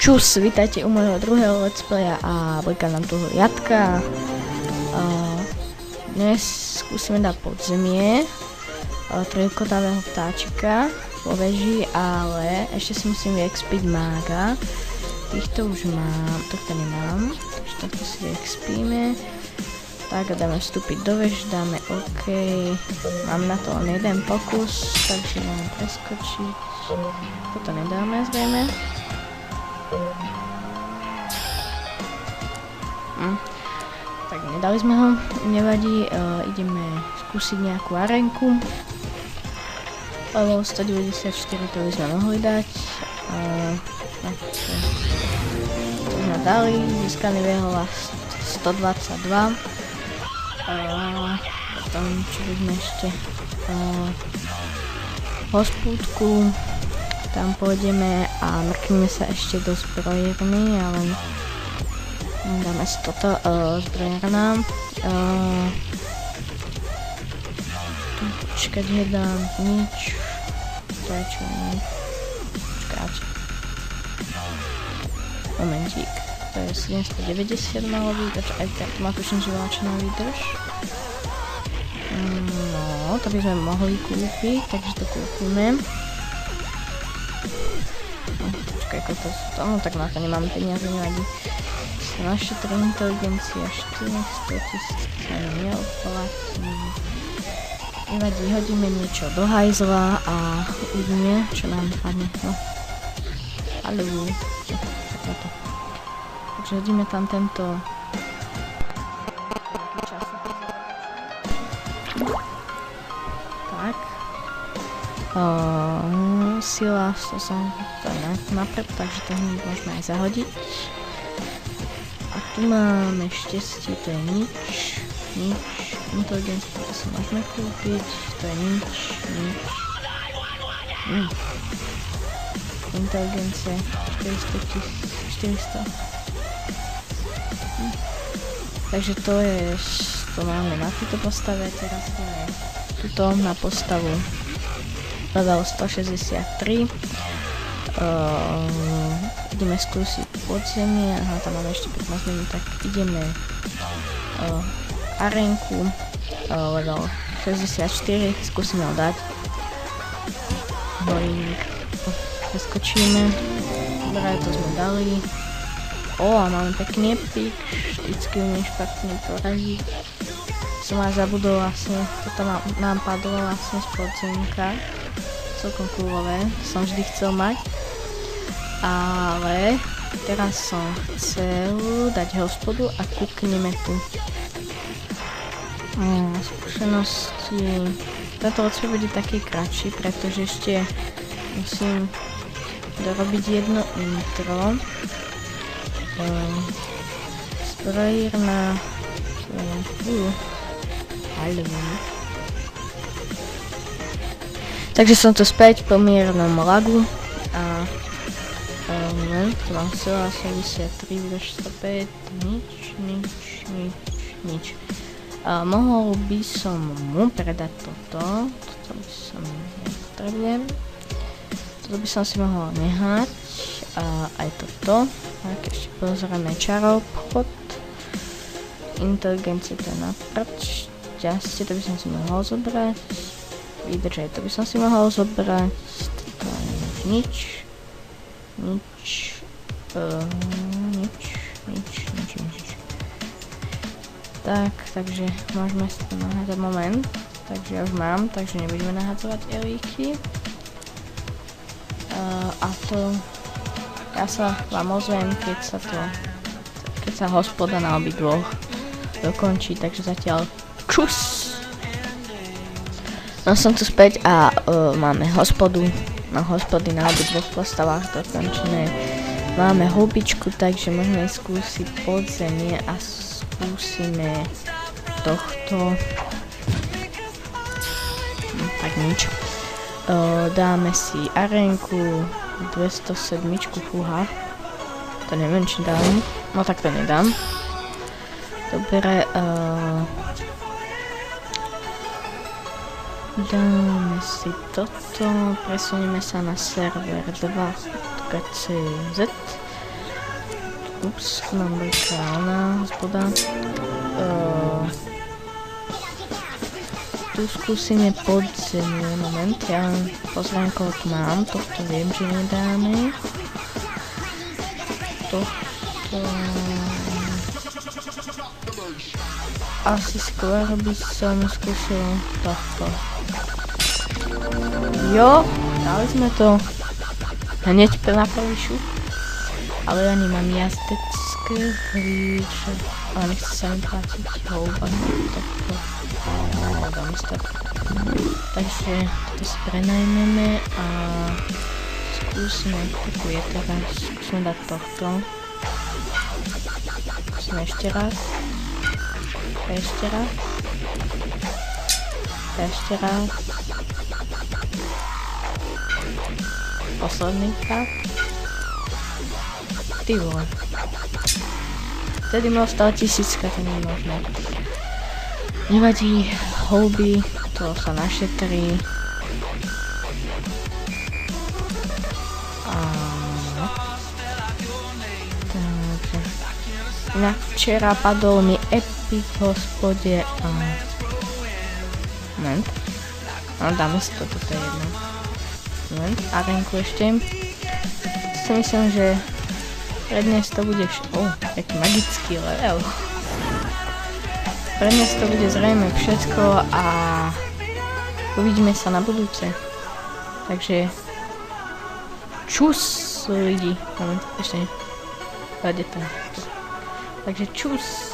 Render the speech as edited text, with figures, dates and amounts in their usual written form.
Čus, vítajte u môjho druhého let's playa a bliká nám tu riadka. Dnes skúsime dať podzemie trojkotavého ptáčika vo veži, ale ešte si musím vyexpiť mága. Týchto už mám, tohto nemám, takže tohto si vyexpíme. Tak a dáme vstúpiť do vež, dáme OK. Mám na to len jeden pokus, takže mám preskočiť. Toto nedáme zrejme. Tak nedali sme ho, nevadí, ideme skúsiť nejakú arenku. Level 194 to by sme mohli dať. To sme dali, získaný viehola 122. Potom čo by sme ešte hospúdku. Tam pôjdeme a mrkneme sa ešte do zbrojerny, ale dáme si toto zbrojerná. Tu počkať nedám nič. To je čo nie. Počkáte. Momentík. To je 790 malo výdrž, aj tak to má tuším, že vláčená výdrž. No, to by sme mohli kúpiť, takže to kúpime. Počkaj, ako to sú to, no tak na to nemám peniaze, nevadí. Naše 3 inteligencia, 400 000 sa neoplatí. Nevadí, hodíme niečo do hajzla a uvidíme, čo nám padne. No. Haló. Takto. Takže hodíme tam tento... Tak. Sila, to som to napred, takže to môžeme aj zahodiť. A tu máme šťastie, to je nič. Inteligencia, to si môžeme kúpiť, to je nič. Inteligencia, 400. Takže to je, to máme na túto postave, teraz máme tuto na postavu level 163. Ideme skúsiť podzemie, aha, tam máme ešte 15 minút, tak ideme arenku level 64, skúsime ho dať. Preskočíme, dobre, to sme dali. A máme pekný epik, vždycky umieš špatne poraziť. Som aj zabudol vlastne, toto nám padlo vlastne z podzemka. Celkom coolové, to som vždy chcel mať. Ale teraz som chcel dať hospodu a kúkneme tu. Skúsenosti. Tento odsvoj bude taký kratší, pretože ešte musím dorobiť jedno intro. Zbrojírna. Takže som tu späť po miernom lagu a moment, to mám sila 83, výdrž 105, nič. Mohol by som mu predať toto by som nepotrebujem. Toto by som si mohol nehať, aj toto. Tak ešte pozrieme čaroobchod. Inteligencie to je na prč. Šťastie, to by som si mohol zobrať. Výdrž, to by som si mohol zobrať. Toto je nič. Tak, takže môžeme si to nahádzať moment. Takže ja už mám, takže nebudeme nahádzovať elíky. A to... Ja sa vám ozvem, keď sa hospoda na obidvoch dokončí, takže zatiaľ čus! No som tu späť a máme hospody na obidvoch postavách dokončené. Máme hubičku, takže môžeme skúsiť podzemie a skúsime tohto. Tak nič. Dáme si arenku 207, fúha. To neviem, či dám. No tak to nedám. Dobre, dáme si toto, presunieme sa na server 2.cz Ups, tu mám reálna hospoda. Tu skúsime podzemie, moment, ja pozriem, koľko mám, tohto viem, že nedáme. Tohto... Asi skôr by som skúsil tohto. Jo, dali sme to hneď na prvý šup. Ale ja nemám jazdecké hríče, ale nechce sa mi platiť houba. Takže toto si prenajmeme a skúsime, ako je teraz, skúsime dať tohto. Skúsime ešte raz. Ešte raz. Ešte raz. Posledný krát. Ty vole. Vtedy mi ostala 1000, to nie je možné. Nevadí, houby, to sa našetrí. Takže... Inak včera padol mi epic hospode a... Moment. No dáme si to, toto je jedno. Moment, arenku ešte. Si myslím, že pre dnes to bude... taký magický level. Pre dnes to bude zrejme všetko a uvidíme sa na budúce. Takže čus lidi. Moment, ešte nie. Takže čus.